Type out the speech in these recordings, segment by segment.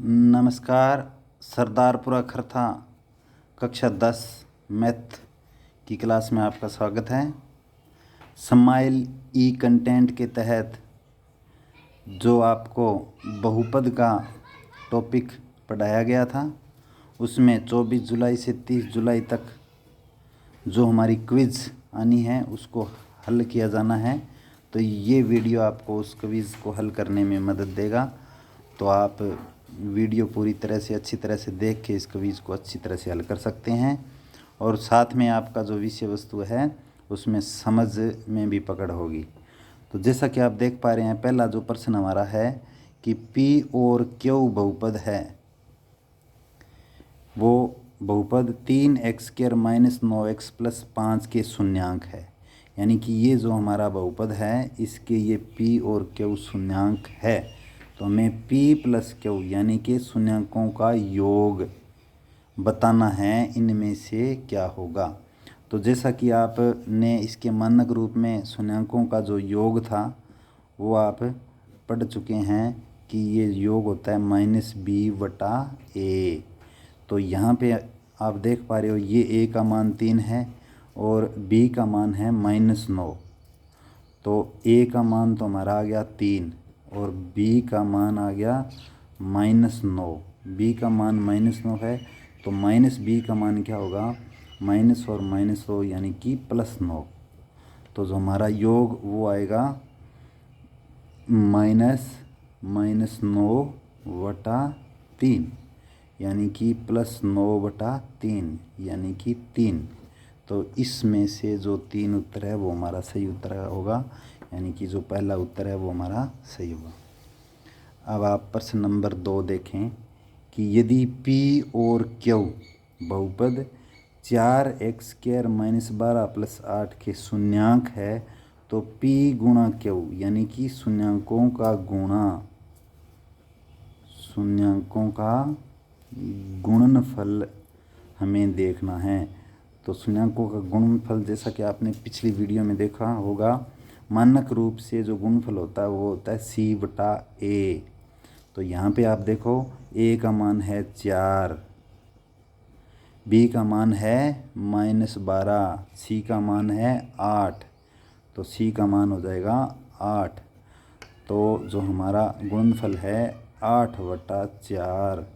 नमस्कार। सरदारपुरा खरथा कक्षा 10 मैथ की क्लास में आपका स्वागत है। स्माइल ई कंटेंट के तहत जो आपको बहुपद का टॉपिक पढ़ाया गया था उसमें 24 जुलाई से 30 जुलाई तक जो हमारी क्विज़ आनी है उसको हल किया जाना है। तो ये वीडियो आपको उस क्विज़ को हल करने में मदद देगा। तो आप वीडियो पूरी तरह से अच्छी तरह से देख के इस क्विज़ को अच्छी तरह से हल कर सकते हैं और साथ में आपका जो विषय वस्तु है उसमें समझ में भी पकड़ होगी। तो जैसा कि आप देख पा रहे हैं, पहला जो प्रश्न हमारा है कि P और Q बहुपद है, वो बहुपद 3x² - 9x + 5 के शून्यांक है। यानी कि ये जो हमारा बहुपद है इसके ये P और Q शून्यांक है। तो हमें P + Q यानी कि शून्यांकों का योग बताना है, इनमें से क्या होगा। तो जैसा कि आपने इसके मानक रूप में शून्यांकों का जो योग था वो आप पढ़ चुके हैं कि ये योग होता है -b/a। तो यहाँ पे आप देख पा रहे हो ये a का मान 3 है और b का मान है -9। तो a का मान तो हमारा आ गया 3 और b का मान आ गया -9। b का मान -9 है तो -b का मान क्या होगा, माइनस और -9 यानी कि +9। तो जो हमारा योग वो आएगा -9/3 यानी कि +9/3 यानी कि 3। तो इसमें से जो 3 उत्तर है वो हमारा सही उत्तर होगा, यानी कि जो पहला उत्तर है वो हमारा सही होगा। अब आप प्रश्न नंबर 2 देखें कि यदि P और Q बहुपद 4x² - 12 + 8 के शून्यांक है तो P गुणा Q यानी कि शून्यांकों का गुणनफल हमें देखना है। तो शून्यांकों का गुणनफल जैसा कि आपने पिछली वीडियो में देखा होगा, मानक रूप से जो गुणनफल होता है वो होता है C/A। तो यहाँ पे आप देखो A का मान है 4, B का मान है -12, C का मान है 8। तो C का मान हो जाएगा 8। तो जो हमारा गुणनफल है 8/4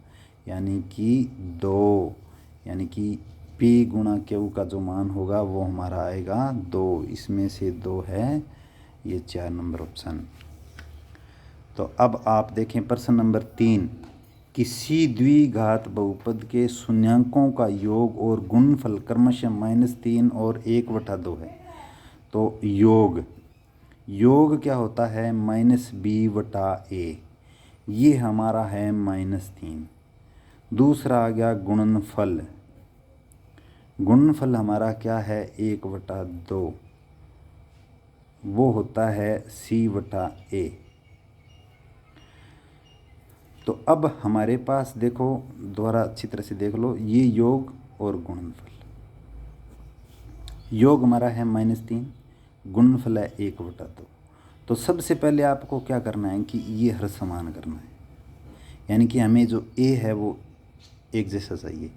यानी कि 2, यानी कि P गुणा Q का जो मान होगा वो हमारा आएगा 2। इसमें से 2 है ये 4 नंबर ऑप्शन। तो अब आप देखें प्रश्न नंबर 3, किसी द्विघात बहुपद के शून्यांकों का योग और गुणनफल क्रमशः -3 और 1/2 है। तो योग क्या होता है, -b/a, ये हमारा है -3। दूसरा आ गया गुणनफल हमारा क्या है 1/2, वो होता है c/a। तो अब हमारे पास देखो, दोबारा अच्छी तरह से देख लो, ये योग और गुणनफल। योग हमारा है -3, गुणनफल है 1/2। तो सबसे पहले आपको क्या करना है कि ये हर समान करना है, यानी कि हमें जो a है वो एक जैसा चाहिए।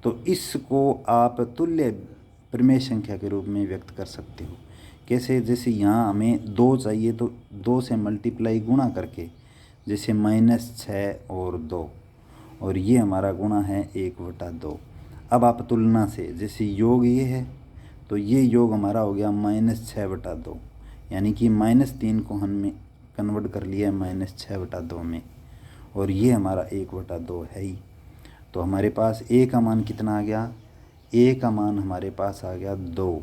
तो इसको आप तुल्य प्रमेय संख्या के रूप में व्यक्त कर सकते हो। कैसे, जैसे यहाँ हमें 2 चाहिए तो 2 से मल्टीप्लाई गुणा करके, जैसे -6 और 2, और ये हमारा गुणा है 1/2। अब आप तुलना से, जैसे योग ये है तो ये योग हमारा हो गया -6/2, यानी कि -3 को हमने कन्वर्ट कर लिया है -6/2 में, और ये हमारा 1/2 है ही। तो हमारे पास a का मान कितना आ गया, a का मान हमारे पास आ गया 2,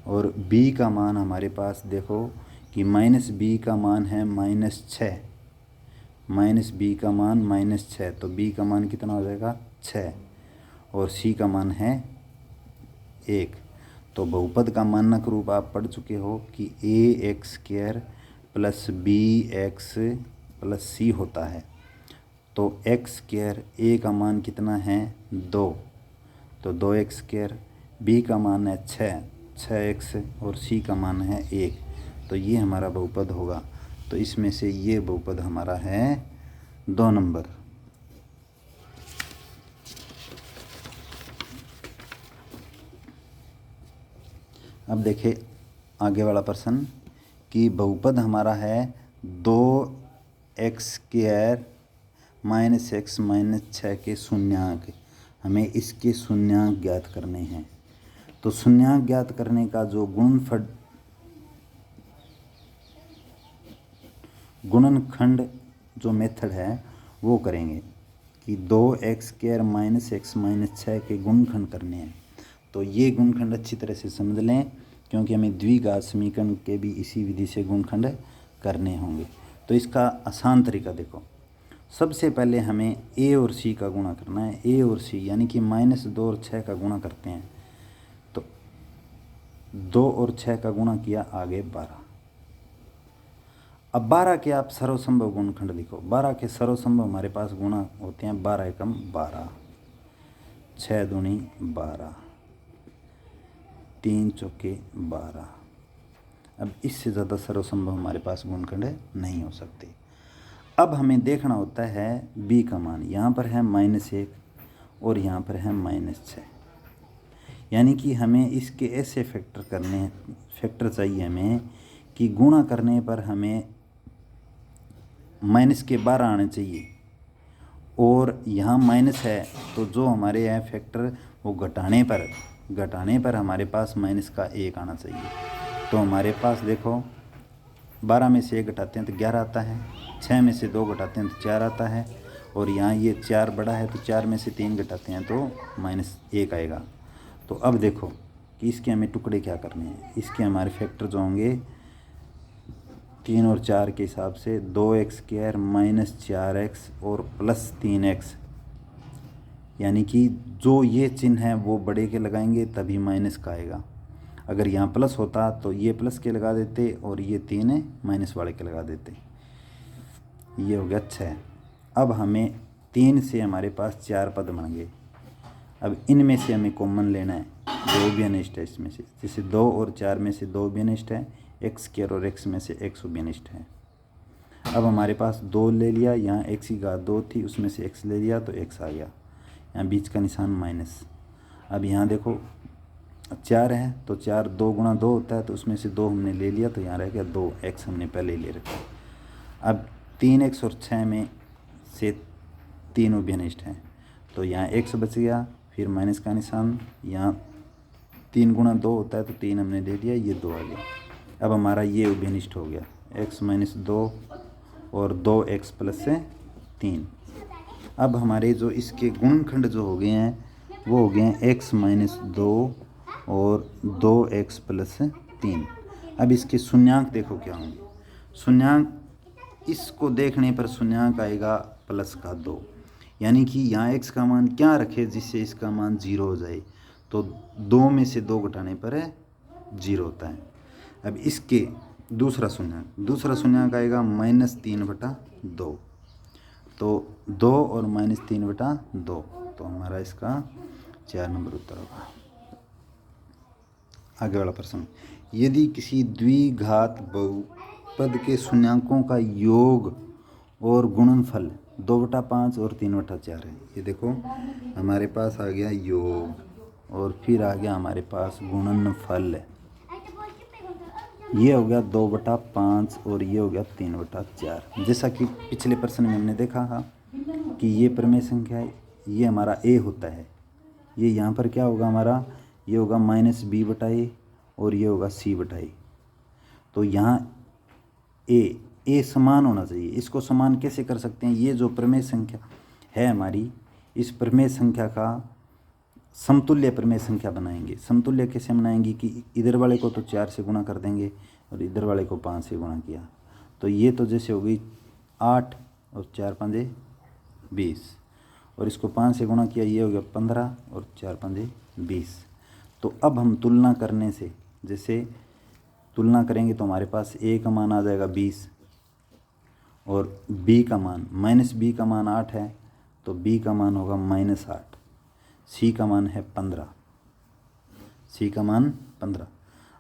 और b का मान हमारे पास देखो कि -b का मान है -6, -b का मान -6, तो b का मान कितना हो जाएगा 6, और c का मान है 1। तो बहुपद का मानक रूप आप पढ़ चुके हो कि ax² + bx + c होता है। तो x², a का मान कितना है 2, तो 2x², b का मान है 6x, और c का मान है 1। तो ये हमारा बहुपद होगा। तो इसमें से ये बहुपद हमारा है 2 नंबर। अब देखें आगे वाला प्रश्न कि बहुपद हमारा है 2x² माइनस एक्स माइनस 6 के शून्यांक, हमें इसके शून्यांक ज्ञात करने हैं। तो शून्यांक ज्ञात करने का जो गुणनखंड जो मेथड है वो करेंगे कि 2x² माइनस एक्स माइनस 6 के गुणनखंड करने हैं। तो ये गुणनखंड अच्छी तरह से समझ लें, क्योंकि हमें द्विघात समीकरण के भी इसी विधि से गुणनखंड करने होंगे। तो इसका आसान तरीका देखो, सबसे पहले हमें a और c का गुणा करना है। a और c यानी कि -2 और 6 का गुणा करते हैं। तो 2 और 6 का गुणा किया, आगे 12। अब 12 के आप सर्वसंभव गुणनखंड लिखो। 12 के सर्वसंभव हमारे पास गुणा होते हैं 12 एकम 12, 6 दूनी 12, 3 चौके 12। अब इससे ज़्यादा सर्वसंभव हमारे पास गुणनखंड नहीं हो सकते। अब हमें देखना होता है b का मान। यहाँ पर है -1 और यहाँ पर है -6, यानी कि हमें इसके ऐसे फैक्टर चाहिए हमें कि गुणा करने पर हमें -12 आने चाहिए, और यहाँ माइनस है तो जो हमारे है फैक्टर वो घटाने पर हमारे पास -1 आना चाहिए। तो हमारे पास देखो 12 में से 1 घटाते हैं तो 11 आता है, 6 में से 2 घटाते हैं तो 4 आता है, और यहाँ ये 4 बड़ा है तो 4 में से 3 घटाते हैं तो -1 आएगा। तो अब देखो कि इसके हमें टुकड़े क्या करने हैं। इसके हमारे फैक्टर जो होंगे 3 और 4 के हिसाब से 2x² माइनस 4x और प्लस 3x, यानी कि जो ये चिन्ह है वो बड़े के लगाएंगे तभी माइनस का आएगा। अगर यहाँ प्लस होता तो ये प्लस के लगा देते और ये 3 माइनस वाले के लगा देते। ये हो गया 6। अब हमें 3 से हमारे पास 4 पद बन गए। अब इनमें से हमें कॉमन लेना है, जो भी अनिष्ट है इसमें से। जैसे 2 और 4 में से 2 भी अनिष्ट है, x² और x में से x भी अनिष्ट है। अब हमारे पास 2 ले लिया, यहाँ x की घात 2 थी उसमें से x ले लिया तो x आ गया, यहाँ बीच का निशान माइनस। अब यहाँ देखो 4 है तो 4 2 गुणा 2 होता है, तो उसमें से 2 हमने ले लिया तो यहाँ रह गया 2, x हमने पहले ही ले रखा। अब 3x और 6 में से तीनों भी अनिष्ट हैं, तो यहाँ x बच गया, फिर माइनस का निशान, यहाँ 3 गुणा 2 होता है तो 3 हमने ले लिया, ये 2 आ गया। अब हमारा ये भी अनिष्ट हो गया, x - 2 और 2x प्लस 3। अब हमारे जो इसके गुणनखंड जो हो गए हैं वो हो गए हैं x - 2 और 2x प्लस 3। अब इसके शून्यांक देखो क्या होंगे। शून्यांक इसको देखने पर शून्यांक आएगा प्लस का 2, यानी कि यहाँ x का मान क्या रखे जिससे इसका मान 0 हो जाए। तो 2 में से 2 घटाने पर 0 होता है। अब इसके दूसरा शून्यांक आएगा -3/2। तो 2 और -3/2, तो हमारा इसका 4 नंबर उत्तर होगा। आगे वाला प्रश्न, यदि किसी द्विघात बहुपद के शून्यांकों का योग और गुणनफल 2/5 और 3/4 है। ये देखो हमारे पास आ गया योग और फिर आ गया हमारे पास गुणनफल। ये हो गया 2/5 और ये हो गया 3/4। जैसा कि पिछले प्रश्न में हमने देखा था कि ये प्रमेय संख्या है, ये हमारा a होता है। ये यहाँ पर क्या होगा हमारा, ये होगा -b/a और ये होगा c/a। तो यहाँ a समान होना चाहिए। इसको समान कैसे कर सकते हैं, ये जो प्रमेय संख्या है हमारी, इस प्रमेय संख्या का समतुल्य प्रमेय संख्या बनाएंगे। समतुल्य कैसे बनाएंगे कि इधर वाले को तो 4 से गुणा कर देंगे और इधर वाले को 5 से गुणा किया, तो ये तो जैसे हो गई 8 और 4 5 20, और इसको 5 से गुणा किया, ये हो गया 15 और 4 5 20। तो अब हम तुलना करने से, जैसे तुलना करेंगे तो हमारे पास a का मान आ जाएगा 20 और b का मान -b का मान 8 है तो b का मान होगा -8। c का मान है 15, c का मान 15।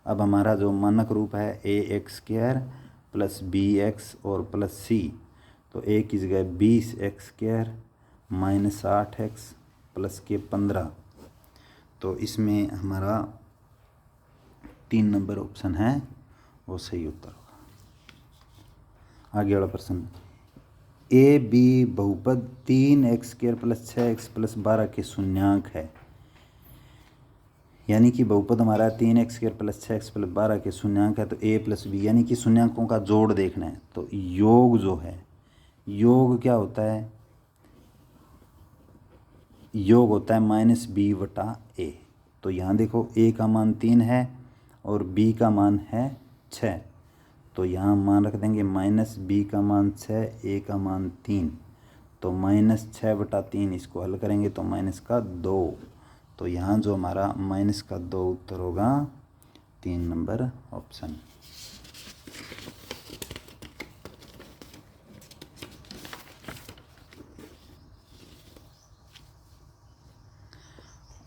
अब हमारा जो मानक रूप है ax² प्लस bx और प्लस c, तो a की जगह 20x² माइनस 8x प्लस के 15। तो इसमें हमारा 3 नंबर ऑप्शन है वो सही उत्तर होगा। आगे वाला प्रश्न, ए बी बहुपद 3x² + 6x + 12 के शून्यांक है। यानी कि बहुपद हमारा 3x² + 6x + 12 के शून्यांक है, तो a + b यानी कि शून्यांकों का जोड़ देखना है। तो योग जो है, योग क्या होता है, योग होता है -b/a। तो यहाँ देखो a का मान 3 है और b का मान है 6, तो यहाँ मान रख देंगे -b का मान 6, a का मान 3, तो -6/3 इसको हल करेंगे तो -2। तो यहाँ जो हमारा -2 उत्तर होगा 3 नंबर ऑप्शन।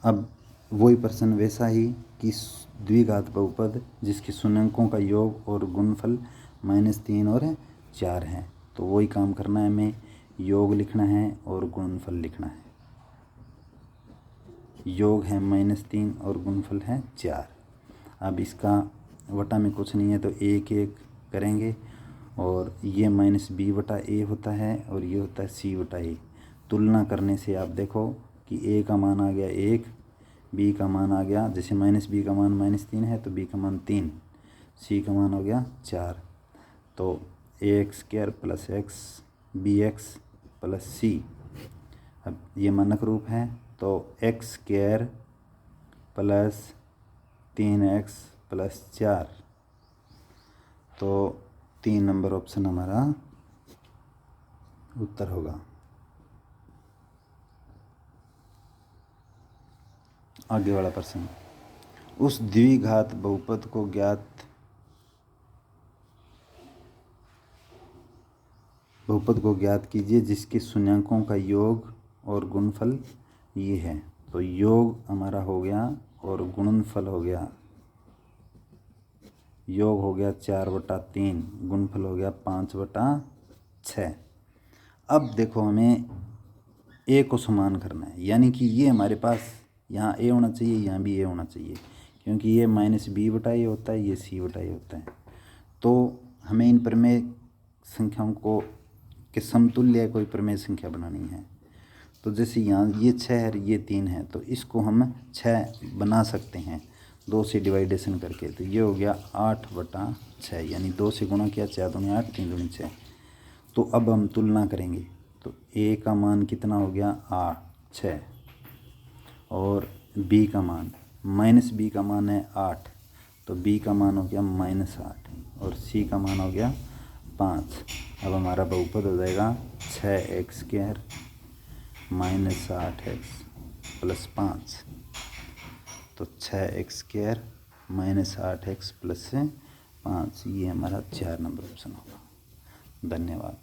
अब वही प्रश्न वैसा ही कि द्विघात बहुपद जिसके शून्यांकों का योग और गुणनफल -3 और 4 हैं, तो वही काम करना है, हमें योग लिखना है और गुणनफल लिखना है। योग है -3 और गुणनफल है 4। अब इसका वटा में कुछ नहीं है तो 1 करेंगे, और ये -b/a होता है और ये होता है c/a। तुलना करने से आप देखो कि a का मान आ गया 1, b का मान आ गया, जैसे -b का मान -3 है तो b का मान 3, c का मान हो गया 4, तो ax² + x bx + c। अब ये मानक रूप है, तो x² + 3x + 4, तो 3 नंबर ऑप्शन हमारा उत्तर होगा। आगे वाला प्रश्न, उस द्विघात बहुपद को ज्ञात कीजिए जिसके शून्यांकों का योग और गुणनफल ये है। तो योग हमारा हो गया और गुणनफल हो गया, योग हो गया 4/3, गुणनफल हो गया 5/6। अब देखो हमें a को समान करना है, यानी कि ये हमारे पास यहाँ a होना चाहिए, यहाँ भी a होना चाहिए, क्योंकि ये -b/a होता है, ये c/a होता है। तो हमें इन प्रमेय संख्याओं को के समतुल्य कोई प्रमेय संख्या बनानी है। तो जैसे यहाँ ये 6 है, ये 3 है, तो इसको हम 6 बना सकते हैं 2 से डिवाइडेशन करके। तो ये हो गया 8/6, यानी 2 से गुणा किया, 4 दूनी 8, 3 दूनी 6। तो अब हम तुलना करेंगे, तो a का मान कितना हो गया 6, और b का मान -b का मान है 8, तो b का मान हो गया -8, और c का मान हो गया 5। अब हमारा बहुपद हो जाएगा 6x² - 8x + 5, तो 6x² - 8x + 5, ये हमारा 4 नंबर ऑप्शन होगा। धन्यवाद।